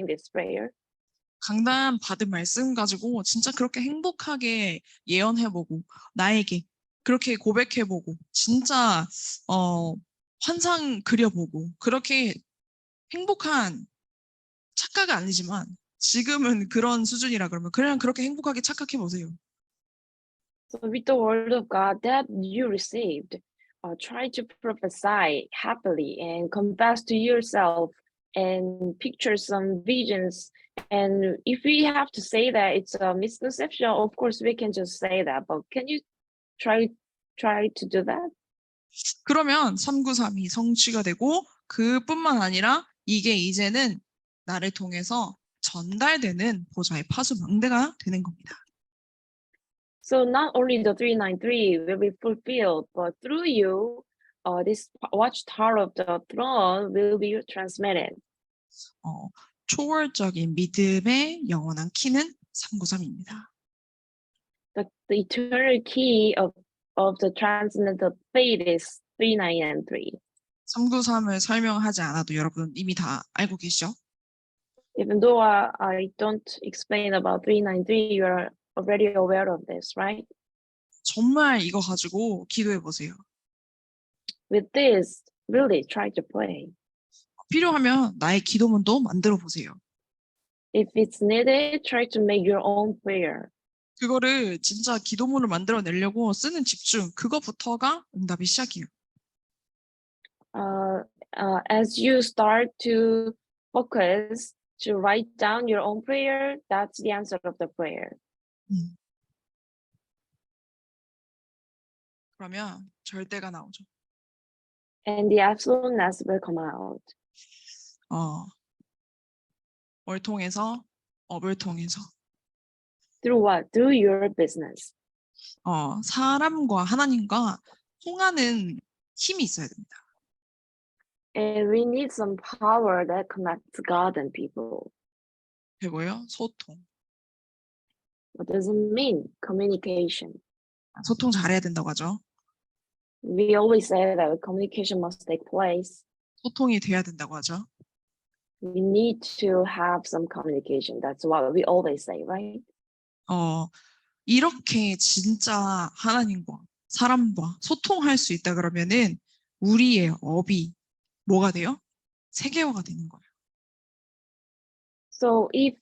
this prayer? 강단 받은 말씀 가지고 진짜 그렇게 행복하게 예언해보고 나에게 그렇게 고백해보고 진짜 환상 그려보고 그렇게 행복한 착각은 아니지만 지금은 그런 수준이라 그러면 그냥 그렇게 행복하게 착각해 보세요. So with the word of God that you received, try to prophesy happily and confess to yourself and picture some visions. And if we have to say that it's a misconception, of course we can just say that. But can you try to do that? 그러면 393이 성취가 되고 그뿐만 아니라 이게 이제는 나를 통해서 전달되는 보좌의 파수망대가 되는 겁니다. So not only the 393 will be fulfilled, but through you, this watchtower of the throne will be transmitted. 초월적인 믿음의 영원한 키는 393입니다. The eternal key of the transcendental faith is 39 and 3. 393을 설명하지 않아도 여러분 이미 다 알고 계시죠? Even though I don't explain about 393, you are already aware of this, right? 정말 이거 가지고 기도해 보세요. With this, really try to pray. 필요하면 나의 기도문도 만들어 보세요. If it's needed, try to make your own prayer. 그거를 진짜 기도문을 만들어 내려고 쓰는 집중, 그거부터가 응답의 시작이에요. As you start to focus to write down your own prayer, that's the answer of the prayer. 그러면 절대가 나오죠. And the absoluteness will come out. 뭘 통해서? 업을 통해서. Through what? Through your business. 사람과 하나님과 통하는 힘이 있어야 됩니다. And we need some power that connects God and people. 그게 뭐예요? 소통. What does it mean? Communication. 소통 잘해야 된다고 하죠. We always say that communication must take place. 소통이 돼야 된다고 하죠. We need to have some communication. That's what we always say, right? 이렇게 진짜 하나님과 사람과 소통할 수 있다 그러면은 우리의 업이 뭐가 돼요? 세계화가 되는 거예요. So if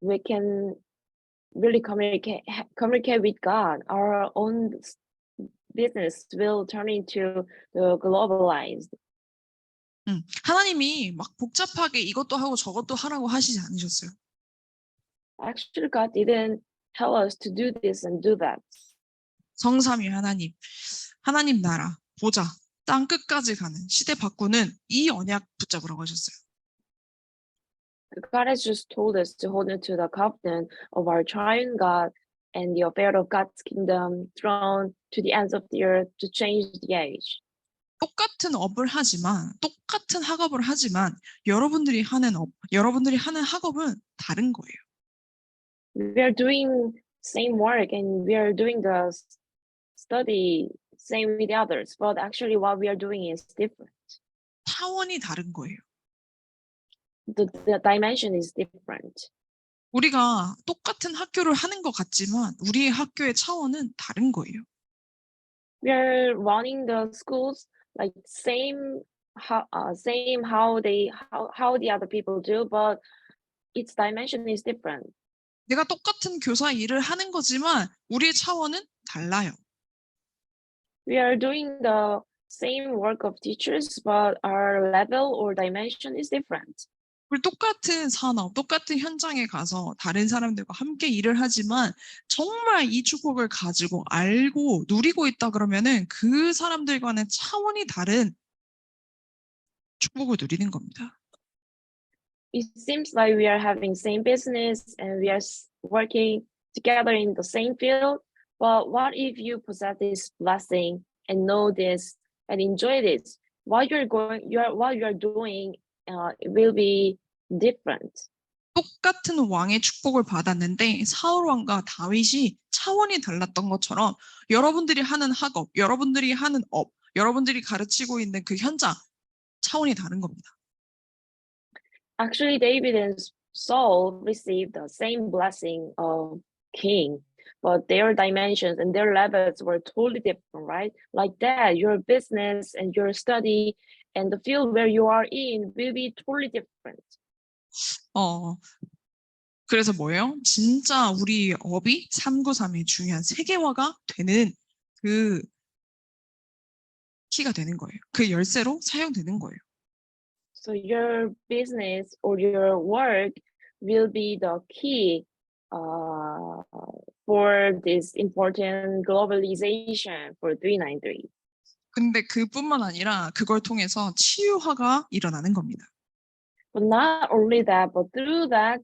we can really communicate with God, our own business will turn into the globalized. 하나님이 막 복잡하게 이것도 하고 저것도 하라고 하시지 않으셨어요. Actually, God didn't tell us to do this and do that. 성삼위 하나님 나라, 보좌, 땅 끝까지 가는 시대 바꾸는 이 언약 붙잡으라고 하셨어요. God has just told us to hold on to the covenant of our triune God and the affair of God's kingdom throne to the ends of the earth to change the age. 똑같은 업을 하지만 똑같은 학업을 하지만 여러분들이 하는 업, 여러분들이 하는 학업은 다른 거예요. We are doing same work and we are doing the study same with the others, but actually what we are doing is different. 차원이 다른 거예요. The dimension is different. 우리가 똑같은 학교를 하는 것 같지만 우리의 학교의 차원은 다른 거예요. We are running the schools like same how the other people do, but its dimension is different. 내가 똑같은 교사 일을 하는 거지만 우리의 차원은 달라요. We are doing the same work of teachers, but our level or dimension is different. 우리 똑같은 산업, 똑같은 현장에 가서 다른 사람들과 함께 일을 하지만 정말 이 축복을 가지고 알고 누리고 있다 그러면은 그 사람들과는 차원이 다른 축복을 누리는 겁니다. It seems like we are having same business and we are working together in the same field. But what if you possess this blessing and know this and enjoy this? What you are doing will be different. 똑같은 왕의 축복을 받았는데 사울 왕과 다윗이 차원이 달랐던 것처럼 여러분들이 하는 학업, 여러분들이 하는 업, 여러분들이 가르치고 있는 그 현장 차원이 다른 겁니다. Actually, David and Saul received the same blessing of king, but their dimensions and their levels were totally different, right? Like that, your business and your study and the field where you are in will be totally different. 어, 그래서 뭐예요? 진짜 우리 업이 393의 중요한 세계화가 되는 그 키가 되는 거예요. 그 열쇠로 사용되는 거예요. So your business or your work will be the key for this important globalization for 393. 근데 그뿐만 아니라 그걸 통해서 치유화가 일어나는 겁니다. But not only that, but through that,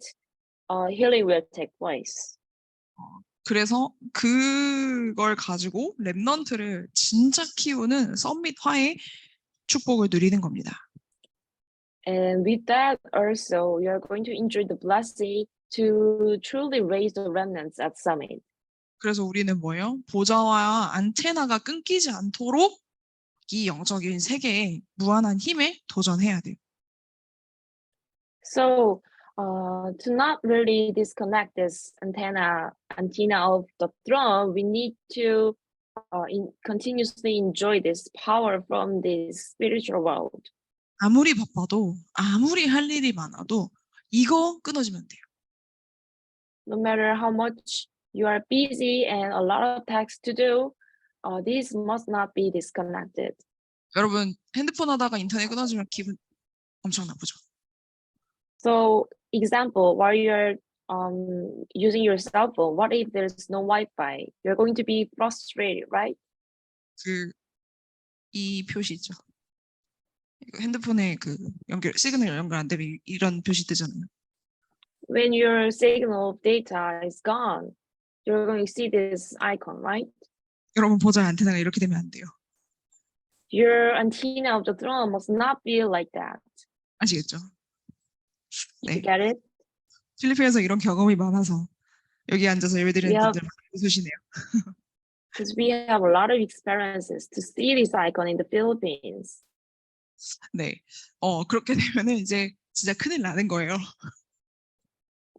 healing will take place. 그래서 그걸 가지고 랩넌트를 진짜 키우는 서밋화의 축복을 누리는 겁니다. And with that also, you're going to enjoy the blessing to truly raise the remnants at Summit. 그래서 우리는 뭐예요? 보좌와 안테나가 끊기지 않도록 이 영적인 세계의 무한한 힘에 도전해야 돼요. So to not really disconnect this antenna of the throne, we need to continuously enjoy this power from this spiritual world. 아무리 바빠도 아무리 할 일이 많아도 이거 끊어지면 돼요. No matter how much you are busy and a lot of tasks to do, this must not be disconnected. 여러분 핸드폰 하다가 인터넷 끊어지면 기분 엄청 나쁘죠. So, example, while you're using your cell phone, what if there's no Wi-Fi? You're going to be frustrated, right? 이 표시 있죠. 이거 핸드폰에 그 시그널 연결 안 되면 이런 표시 뜨잖아요. When your signal of data is gone, you're going to see this icon, right? 여러분 보좌의 안테나가 이렇게 되면 안 돼요. Your antenna of the throne must not be like that. 아시겠죠? You 네. get it? 필리핀에서 이런 경험이 많아서 여기 앉아서 예배드리는 Yeah. 분들 웃으시네요. Because we have a lot of experiences to see this icon in the Philippines. 네. 그렇게 되면은 이제 진짜 큰일 나는 거예요.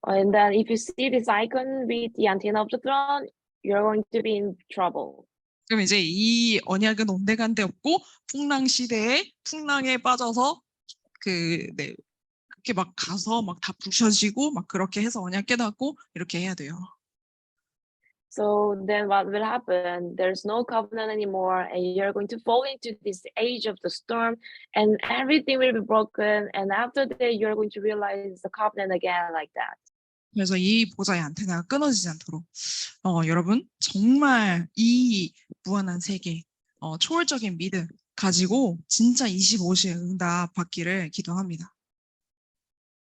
And then if you see this icon with the antenna of the throne, you're going to be in trouble. 그럼 이제 이 언약은 온데간데 없고 풍랑 시대에 풍랑에 빠져서 네, 그렇게 막 가서 막 다 부셔지고 막 그렇게 해서 언약 깨닫고 이렇게 해야 돼요. So then what will happen? There's no covenant anymore, and you're going to fall into this age of the storm, and everything will be broken. And after that, you're going to realize the covenant again like that. 그래서 이 보좌의 안테나가 끊어지지 않도록 여러분 정말 이 무한한 세계 초월적인 믿음 가지고 진짜 25시에 응답 받기를 기도합니다.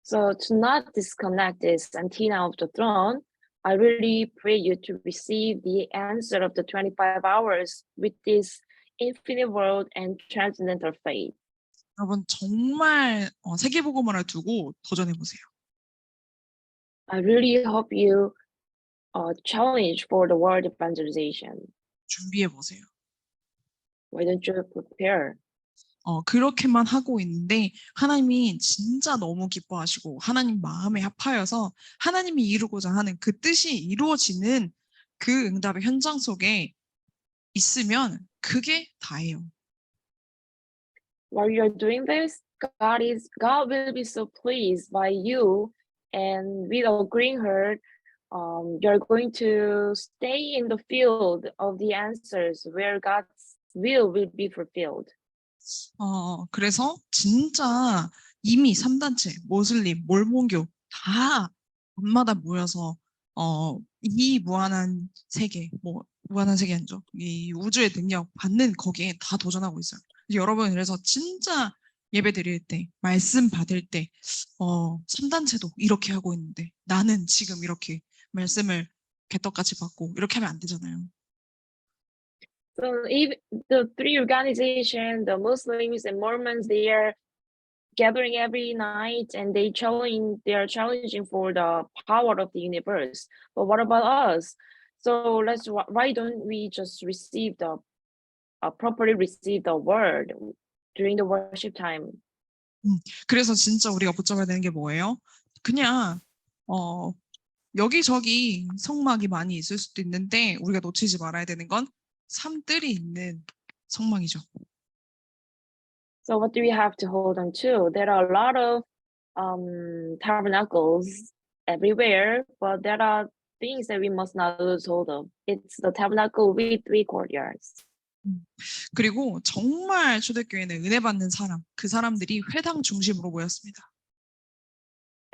So to not disconnect this antenna of the throne, I really pray you to receive the answer of the 25 hours with this infinite world and transcendental faith. 여러분 정말 세계복음화를 두고 도전해 보세요. I really hope you challenge for the world evangelization. 준비해 보세요. Why don't you prepare? 그렇게만 하고 있는데 하나님이 진짜 너무 기뻐하시고 하나님 마음에 합하여서 하나님이 이루고자 하는 그 뜻이 이루어지는 그 응답의 현장 속에 있으면 그게 다예요. While you're doing this, God will be so pleased by you, and with a green heart, you're going to stay in the field of the answers where God's will be fulfilled. 그래서 진짜 이미 3단체, 모슬림, 몰몬교 다 밤마다 모여서 이 무한한 세계, 무한한 세계 아니죠. 이 우주의 능력 받는 거기에 다 도전하고 있어요. 여러분 그래서 진짜 예배 드릴 때, 말씀 받을 때 3단체도 이렇게 하고 있는데 나는 지금 이렇게 말씀을 개떡같이 받고 이렇게 하면 안 되잖아요. So if the three organizations, the Muslims and Mormons, they are gathering every night and they are challenging for the power of the universe. But what about us? So why don't we just properly receive the word during the worship time? 그래서 진짜 우리가 붙잡아야 되는 게 뭐예요? 그냥 여기저기 성막이 많이 있을 수도 있는데 우리가 놓치지 말아야 되는 건 3뜰이 있는 성막이죠. So what do we have to hold on to? There are a lot of tabernacles everywhere, but there are things that we must not lose hold of. It's the tabernacle with three courtyards. 그리고 정말 초대교회는 은혜 받는 사람, 그 사람들이 회당 중심으로 모였습니다.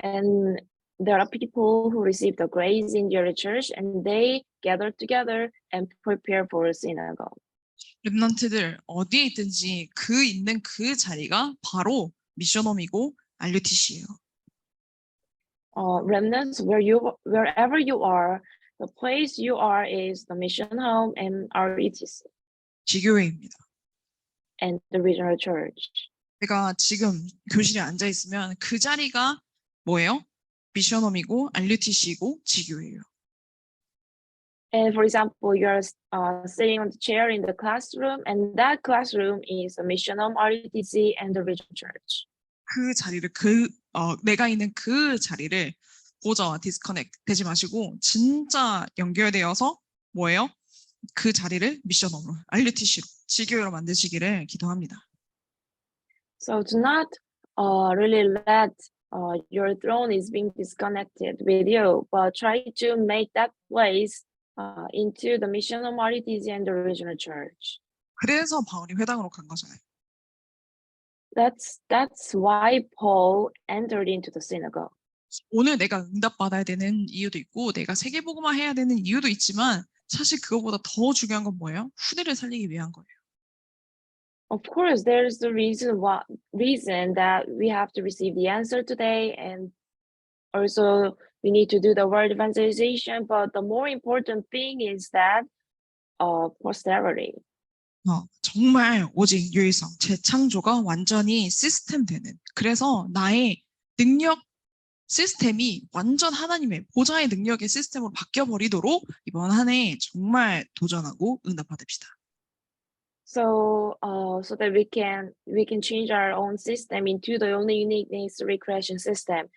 And there are people who receive the grace in your church and they gather together and prepare for a synagogue. 랩런트들 어디에 있든지 그 있는 그 자리가 바로 미션홈이고 RUTC예요. Remnants, wherever you are, the place you are is the mission home and RETC 지교회입니다. and the regional church. 제가 지금 교실에 앉아 있으면 그 자리가 뭐예요? 미션홈이고 RUTC이고 지교회예요. And for example, you're sitting on the chair in the classroom, and that classroom is a mission home, RETC, and the regional church. 그 자리를 내가 있는 그 자리를 보좌와 디스커넥트 되지 마시고 진짜 연결되어서 뭐예요? 그 자리를 미션홈으로 RUTC로 지교회로 만드시기를 기도합니다. So do not really let your throne is being disconnected with you, but try to make that place into the mission of RETC and the regional church. 그래서 바울이 회당으로 간 거잖아요. That's why Paul entered into the synagogue. 오늘 내가 응답받아야 되는 이유도 있고 내가 세계복음화 해야 되는 이유도 있지만 사실 그거보다 더 중요한 건 뭐예요? 후대를 살리기 위한 거예요. Of course, there's the reason that we have to receive the answer today, and also we need to do the word evangelization. But the more important thing is that posterity. 정말 오직 유일성, 재창조가 완전히 시스템되는, 그래서 나의 능력 시스템이 완전 하나님의 보좌의 능력의 시스템으로 바뀌어버리도록 이번 한 해 정말 도전하고 응답받읍시다. So that we can change our own system into the only uniqueness recreation system.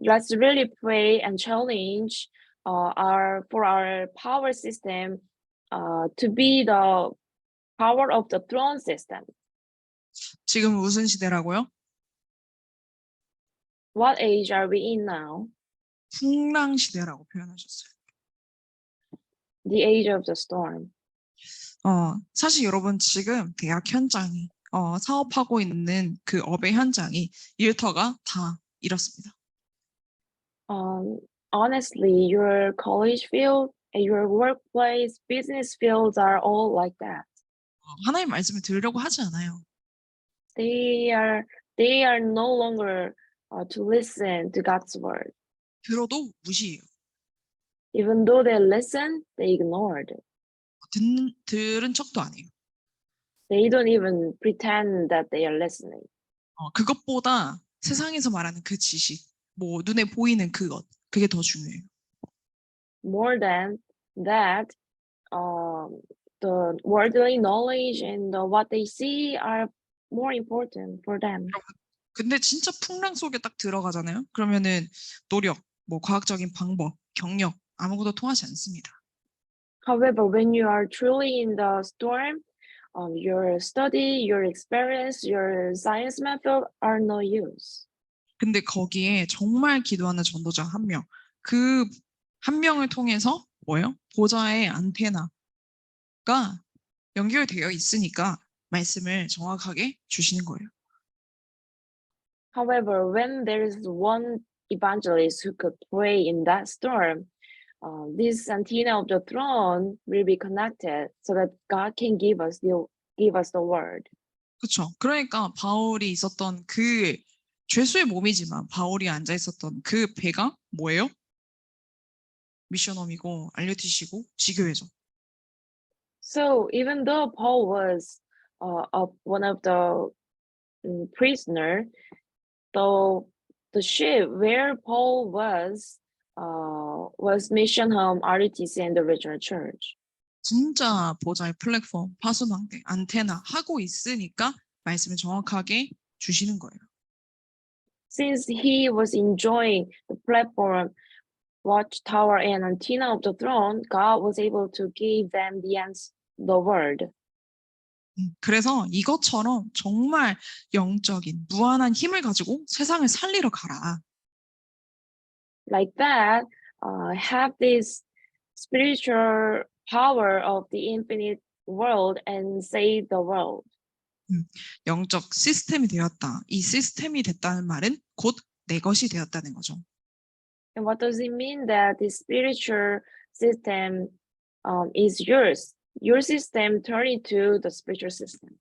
Let's really pray and challenge our power system to be the power of the throne system. 지금 무슨 시대라고요? What age are we in now? 풍랑 시대라고 표현하셨어요. The age of the storm. 사실 여러분 지금 대학 현장이 사업하고 있는 그 업의 현장이 일터가 다 이렇습니다. Honestly, your college field, your workplace, business fields are all like that. 하나님 말씀을 들으려고 하지 않아요. They are no longer to listen to God's word. 들어도 무시해요. Even though they listen, they ignored. 들은 척도 안 해요. They don't even pretend that they are listening. 그것보다 세상에서 말하는 그 지식, 뭐 눈에 보이는 그것, 그게 더 중요해요. More than that, the worldly knowledge and what they see are more important for them. 근데 진짜 풍랑 속에 딱 들어가잖아요. 그러면은 노력, 뭐 과학적인 방법, 경력 아무것도 통하지 않습니다. However, when you are truly in the storm, your study, your experience, your science method are no use. 근데 거기에 정말 기도하는 전도자 한 명, 그 한 명을 통해서 뭐예요? 보좌의 안테나가 연결되어 있으니까 말씀을 정확하게 주시는 거예요. However, when there is one evangelist who could pray in that storm, this antenna of the throne will be connected so that God can give us the word. 그렇죠. 그러니까 바울이 있었던 그 죄수의 몸이지만 바울이 앉아 있었던 그 배가 뭐예요? 미션홈이고 RUTC고 지교회죠. So even though Paul was one of the prisoner, the ship where Paul was mission home, RETC, and the regional church. 진짜 보좌의 플랫폼, 파수망대, 안테나 하고 있으니까 말씀을 정확하게 주시는 거예요. Since he was enjoying the platform, watchtower, and antenna of the throne, God was able to give them the word. 그래서 이것처럼 정말 영적인 무한한 힘을 가지고 세상을 살리러 가라. Like that, have this spiritual power of the infinite world and save the world. 영적 시스템이 되었다. 이 시스템이 됐다는 말은 곧 내 것이 되었다는 거죠. And what does it mean that the spiritual system is yours? Your system turn into the spiritual system.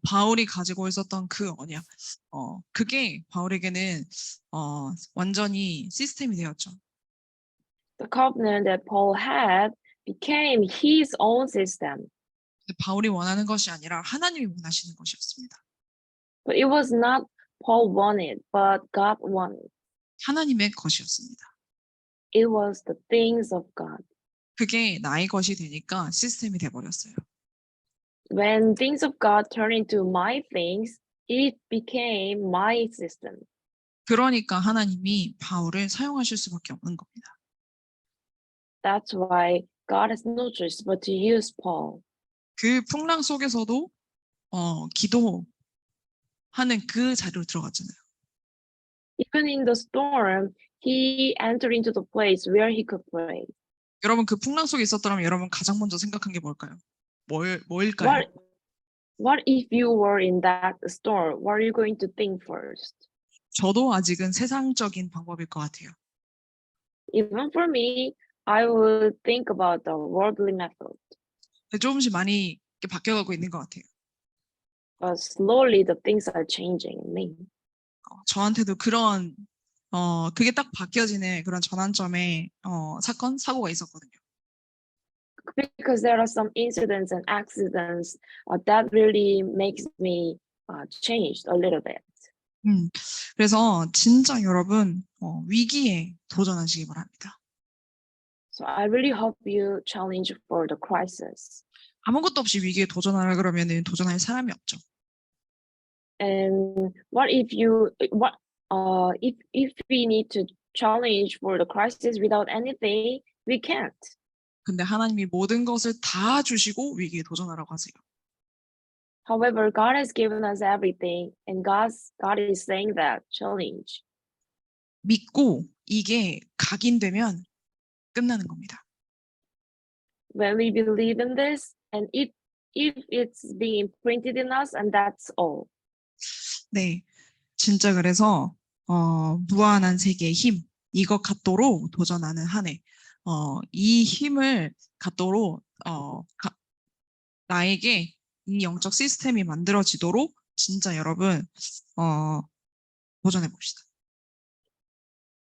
바울이 가지고 있었던 그 언약, 그게 바울에게는 완전히 시스템이 되었죠. The covenant that Paul had became his own system. 근데 바울이 원하는 것이 아니라 하나님이 원하시는 것이었습니다. But it was not Paul wanted, but God wanted. 하나님의 것이었습니다. It was the things of God. 그게 나의 것이 되니까 시스템이 돼버렸어요. When things of God turned into my things, it became my system. 그러니까 하나님이 바울을 사용하실 수밖에 없는 겁니다. That's why God has no choice but to use Paul. 그 풍랑 속에서도 기도하는 그 자리로 들어갔잖아요. Even in the storm, he entered into the place where he could pray. 여러분 그 풍랑 속에 있었더라면 여러분 가장 먼저 생각한 게 뭘까요? 뭘까요? What if you were in that storm? What are you going to think first? 저도 아직은 세상적인 방법일 것 같아요. Even for me, I would think about the worldly method. 근데 조금씩 많이 이렇게 바뀌어가고 있는 것 같아요. But slowly the things are changing in me. 저한테도 그런 그게 딱 바뀌어지는 그런 전환점의 사건, 사고가 있었거든요. Because there are some incidents and accidents that really makes me changed a little bit. 그래서 진짜 여러분 위기에 도전하시기 바랍니다. So I really hope you challenge for the crisis. 아무것도 없이 위기에 도전하라 그러면은 도전할 사람이 없죠. And what if we need to challenge for the crisis without anything, we can't. 근데 하나님이 모든 것을 다 주시고 위기에 도전하라고 하세요. However, God has given us everything, and God is saying that challenge. 믿고 이게 각인되면 끝나는 겁니다. When we believe in this, and if it's being imprinted in us, and that's all. 네, 진짜 그래서 무한한 세계의 힘 이것 갖도록 도전하는 한 해. 이 힘을 갖도록 나에게 이 영적 시스템이 만들어지도록 진짜 여러분 도전해 봅시다.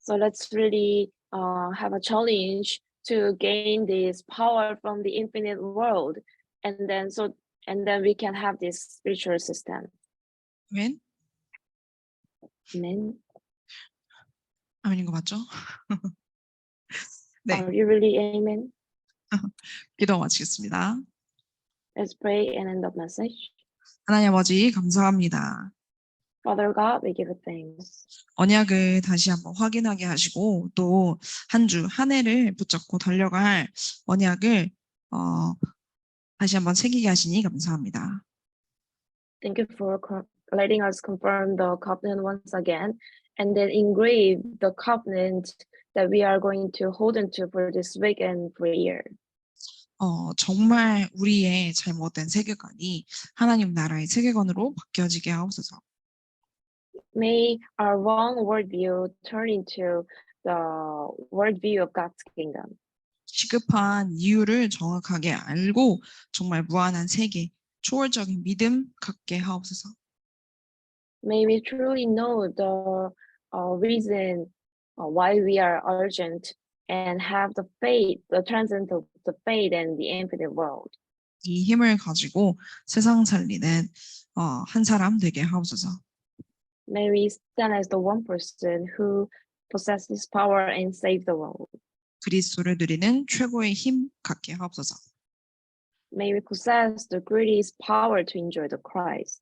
So let's really have a challenge to gain this power from the infinite world, and then we can have this spiritual system. 아멘. Amen. 아멘인 거 맞죠? 네, Are you really amen? 기도 마치겠습니다. Let's pray and end the message. 하나님 아버지 감사합니다. Father God, we give you thanks. 언약을 다시 한번 확인하게 하시고 또 한 주 한 해를 붙잡고 달려갈 언약을 다시 한번 새기게 하시니 감사합니다. Thank you for letting us confirm the covenant once again, and then engrave the covenant that we are going to hold into for this week and for a year. 정말 우리의 잘못된 세계관이 하나님 나라의 세계관으로 바뀌어지게 하옵소서. May our wrong worldview turn into the worldview of God's kingdom. 시급한 이유를 정확하게 알고 정말 무한한 세계, 초월적인 믿음 갖게 하옵소서. May we truly know the reason why we are urgent and have the faith, the transcendent of the faith and the infinite world. 이 힘을 가지고 세상 살리는 한 사람 되게 하옵소서. May we stand as the one person who possesses power and save the world. 그리스도를 누리는 최고의 힘 갖게 하옵소서. May we possess the greatest power to enjoy the Christ.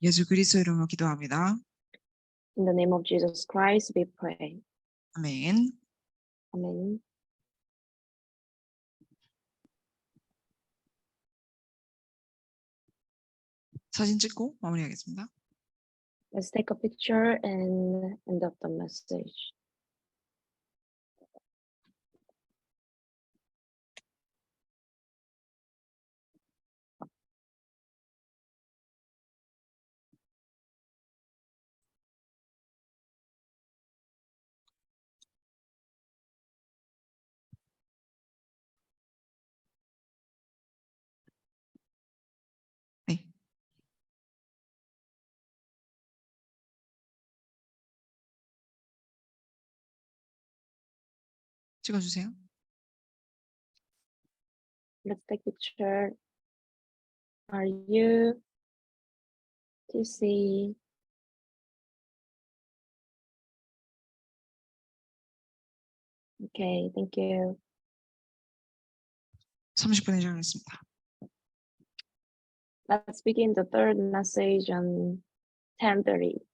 예수 그리스도 이름으로 기도합니다. In the name of Jesus Christ, we pray. 아멘. Amen. 사진 찍고 마무리하겠습니다. Let's take a picture and end up the message. 네. 찍어주세요. Let's take picture. Are you to see? Okay, thank you. 30분에 시작하겠습니다. Let's begin the third message on 10:30.